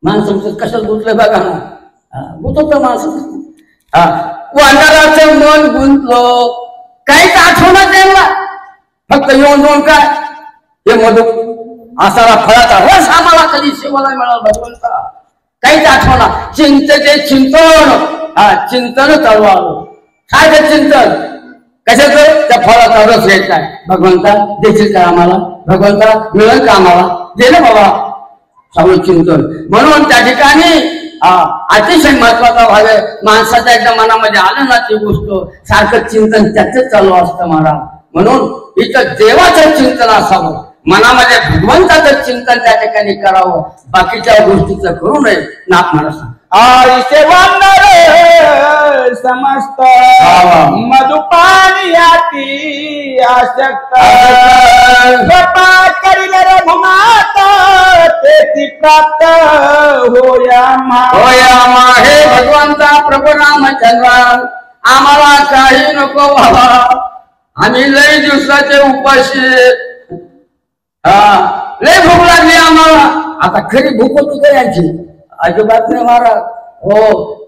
माणसाचं कशात गुंतलं बघा ना, गुंतवत माणसं. वानराचं मन गुंतलं, काहीच आठवणच त्यांना, फक्त येऊन जाऊन काय हे मधु असाला फळाचा रस आम्हाला कधी सेवाला मिळाला भगवंता, काहीच आठवणा. चिंतेचे चिंतन, चिंतन चालू आलं. काय ते चिंतन कशाचं? त्या फळाचा रस घ्यायचा आहे. भगवंता देशील का आम्हाला, भगवंता मिळेल का आम्हाला, दे ना बाबा, सगळं चिंतन. म्हणून त्या ठिकाणी अतिशय महत्वाचा भाग आहे. माणसाच्या एकदा मनामध्ये आलं ना ती गोष्ट, सारखं चिंतन त्याच चालू असतं महाराज. म्हणून इथं देवाचं चिंतन असावं, मनामध्ये भगवंताचं चिंतन त्या ठिकाणी करावं, बाकीच्या गोष्टीचं करू नये. नाथ महाराज आईसे वानर समस्त मधुपानी याती आसक्त, कृपा करील रघुनाथ तेथी प्राप्त होया मा. हे भगवंता प्रभू रामचंद्र, आम्हाला काही नको बाबा, आम्ही लय दिवसाचे उपाशी, लय भूक लागली आम्हाला. आता खरी भूक होती का यांची? अजिबात नाही महाराज. हो,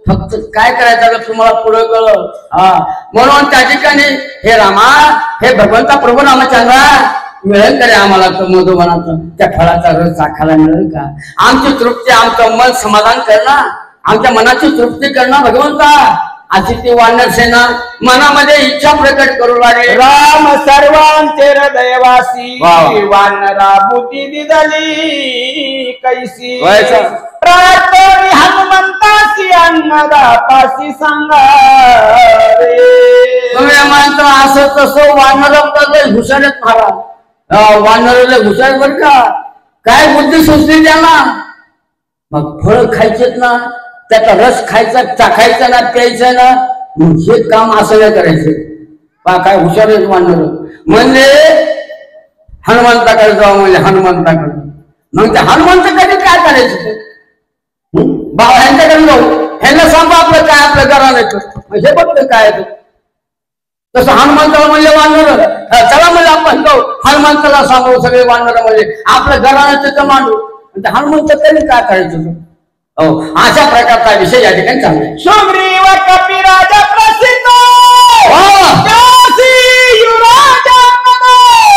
फक्त काय करायचं तुम्हाला पुढे कळलं. म्हणून त्या ठिकाणी हे रामा, हे भगवंता प्रभू रामचंद्र, मिळेल का रे आम्हाला तो मधुवनाचं त्या फळाचा रस चाखायला मिळेल का? आमची तृप्ती, आमचं मन समाधान करणं, आमच्या मनाची तृप्ती करणं भगवंता. अशी ती वानर सेना मनामध्ये इच्छा प्रकट करू लागली. राम सर्वांचे हृदयवासी, वानरा बुद्धी दिदली कैसी, प्रार्थनी हनुमंताची अन्नदाताशी सांगा रे. तुम्ही म्हणता असं तसं वानर हुशार आहेत महाराज, वानरले हुशार बर का, काय बुद्धी सुचली त्यांना. मग फळ खायचेत ना, त्याचा रस खायचा, चाखायचा ना, प्यायचा ना, हे काम असं नाही करायचं. पा काय हुशार आहेत वानर. म्हणजे हनुमंताकडे जाऊ, म्हणजे हनुमंताकडे. मग त्या हनुमंताकडे काय करायचं? बाबा ह्यांच्याकडे जाऊ, ह्यांना सांगू आपलं काय, आपलं घराला हे बघतं काय. तसं हनुमंताला म्हणले वानर, चला म्हणजे आपण जाऊ हनुमंताला सांगू, सगळे वानर म्हणजे आपलं घराला तिथं मांडू. हनुमंत त्यांनी काय करायचं? अशा प्रकारचा विषय या ठिकाणी चाललाय. सुग्रीव कपिराज प्रसिद्ध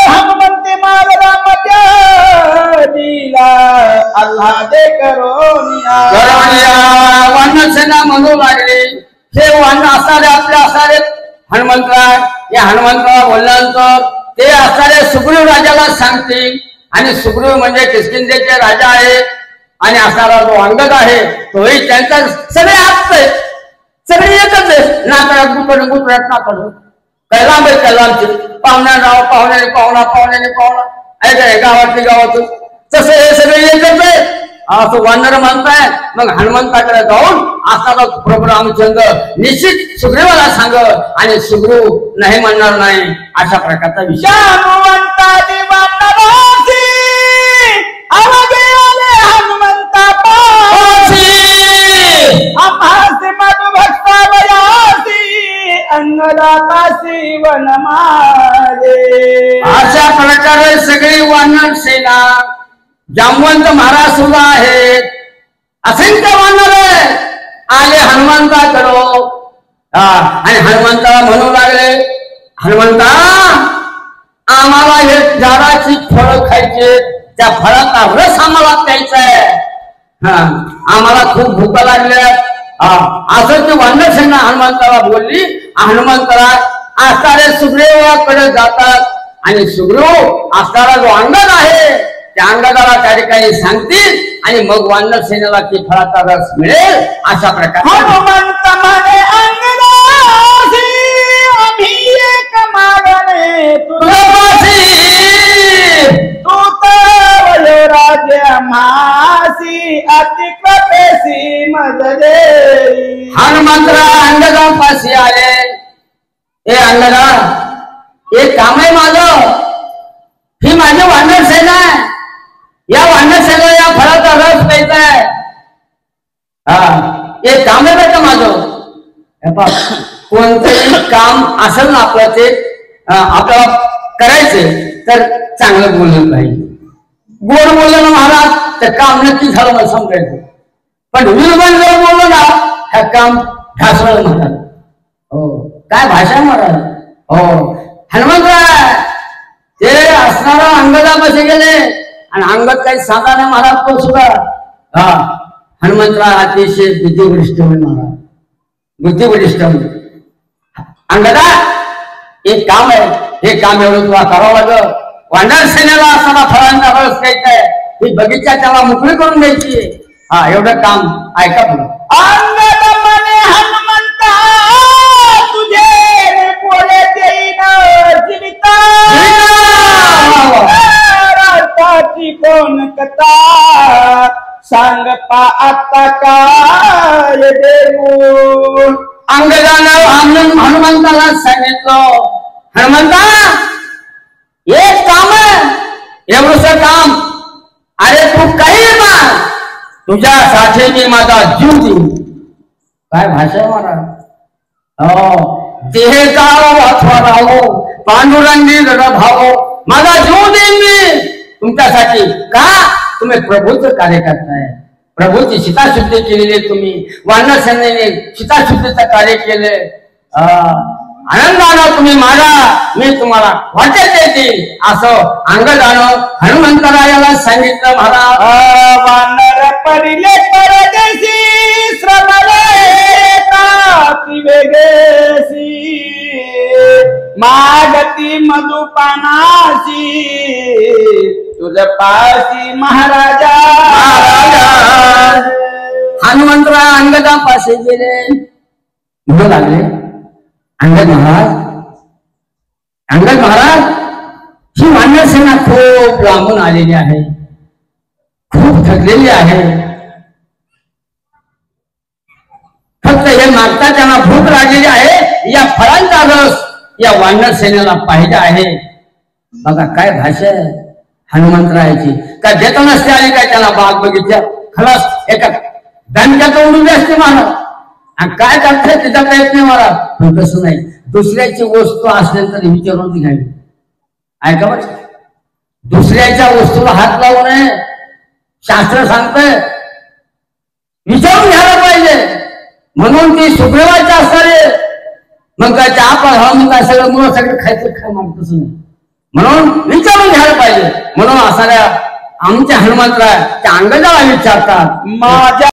हनुमंते मार दिला आल्हादे करोनिया. वानर सेना म्हणू लागले, हे वानर असणारे आपले असणारे हनुमंतराय. या हनुमंतराय बोलल्यानंतर ते असणारे सुग्रीव राजाला सांगतील, आणि सुग्रीव म्हणजे किष्किंधेचे राजा आहे, आणि असणारा जो अंगद आहे तोही त्यांचा सगळे असते, सगळे एकच आहे. नातळात गुतड गुतड्यात नातड, काय लांब आहे काय लांबचे, पाहुण्या राव पाहुण्याने पाहुणा, पाहुण्याने पाहुणा, ऐकाय गावातली गावातून, तसं हे सगळे एकच आहे असं वानर म्हणताय. मग हनुमंताकडे जाऊन असणारा प्रभू रामचंद्र निश्चित सुग्रीवाला सांग, आणि सुग्रीव नाही म्हणणार नाही. अशा प्रकारचा विषय. अशा प्रकारे सगळी वानर सेना, जामवंत महाराज सुद्धा आहेत, असंख्य वानर आले हनुमंताकडं. आणि हनुमंताला म्हणू लागले, हनुमंता आम्हाला हे झाडाची फळं खायचे, त्या फळाचा रस आम्हाला प्यायचा आहे, आम्हाला खूप भूका लागल्या. असं ती वानर सेना हनुमंताला बोलली. हनुमंताला असणारे सुग्रीवाकडे जातात, आणि सुग्रीव असणारा जो अंगद आहे त्या अंगदाला त्या ठिकाणी सांगतील, आणि मग वानर सेनेला ती फळाचा रस मिळेल. अशा प्रकारे हनुमंत म्हणे अंगदासी आम्ही एक मागणे तुझ्यापाशी, तू तर राजा मासी अति कृपेसी मददे. हनुमंतराय अंगदापाशी आले. हे अंगदा, एक काम आहे माझं, ही माझी वानर सेना आहे, या वानर सेना या फळाचा रस प्यायचा आहे. एक काम आहे का माझं? कोणतंही काम असेल ना आपलं, ते आपल्याला करायचंय तर चांगलं बोललं पाहिजे. गोड बोललं ना महाराज तर काम नक्की झालं मला समजायचं. पण वीरबन जर बोललो ना हे काम ढासळ म्हणतात. हो काय भाषा महाराज. हो हनुमंतराय ते असणारा अंगदा बसे गेले आणि अंगद काही सांगा नाही महाराज तो सुद्धा. हा हनुमंतराय अतिशय बुद्धिवरिष्ठ होईल महाराज. बुद्धिवरिष्ठ अंगदा एक काम आहे हे काम एवढं तुला करावं लागलं. वानर सेनेला असताना फळांचा रस घ्यायचा आहे ही बगीचा त्याला मोकळी करून द्यायची. हा एवढं काम ऐका पुढे. अंगद म्हणे हनुमंता तुझे बोले देईन जीविता राताची कोण कथा सांग पा आता काय देऊ. अंगदानं हनुमंताला सांगितलं हनुमंता एक काम आहे एवढंच काम. अरे तू काही मान तुझ्यासाठी मी माझा जीव देईन. काय भाषा महाराज. हो देह गाव अथवा राहो पांडुरंगी भावो माझा जीव देईन मी तुमच्यासाठी. का तुम्ही प्रभूचं कार्य करताय. प्रभूची सीताशुद्धी केलेली तुम्ही. वानर सेनेने सीताशुद्धीचं कार्य केले. आनंदानं तुम्ही मारा मी तुम्हाला वाटेल देतील असं अंगदानं हनुमंतरायाला सांगितलं महाराज. वानर परिले परदेशी श्रमले काती वेगेसी मागती मधुपानासी तुझ पासी महाराजा. हनुमंतराय अंगदापाशी गेले म्हणू लागले अंगद महाराज ही वानर सेना खूप लांबून आलेली आहे. खूप थकलेली आहे. फक्त हे मागता त्यांना भूक लागलेली आहे. या फळांचा रस या वानर सेनेला पाहिजे आहे. बघा काय भाषा आहे हनुमंतरायाची. काय देत नसते आली काय त्याला बाग बगीचा खलास एका दणक्यात उडून असते महाराज. आणि काय करताय तिचा प्रयत्न महाराज. पण तसं नाही दुसऱ्याची वस्तू असल्यानंतर विचारून ती घ्यावी. ऐका बघ दुसऱ्याच्या वस्तूला हात लावू नये शास्त्र सांगतंय. विचारून घ्यायला पाहिजे. म्हणून ती सुग्रीवाची असणारे मग काय आपण काय सगळं मुलं सगळं खायचं काय मागतच नाही. म्हणून विचारून घ्यायला पाहिजे. म्हणून असणाऱ्या आमच्या हनुमंतराय त्या अंगदाला विचारतात माझ्या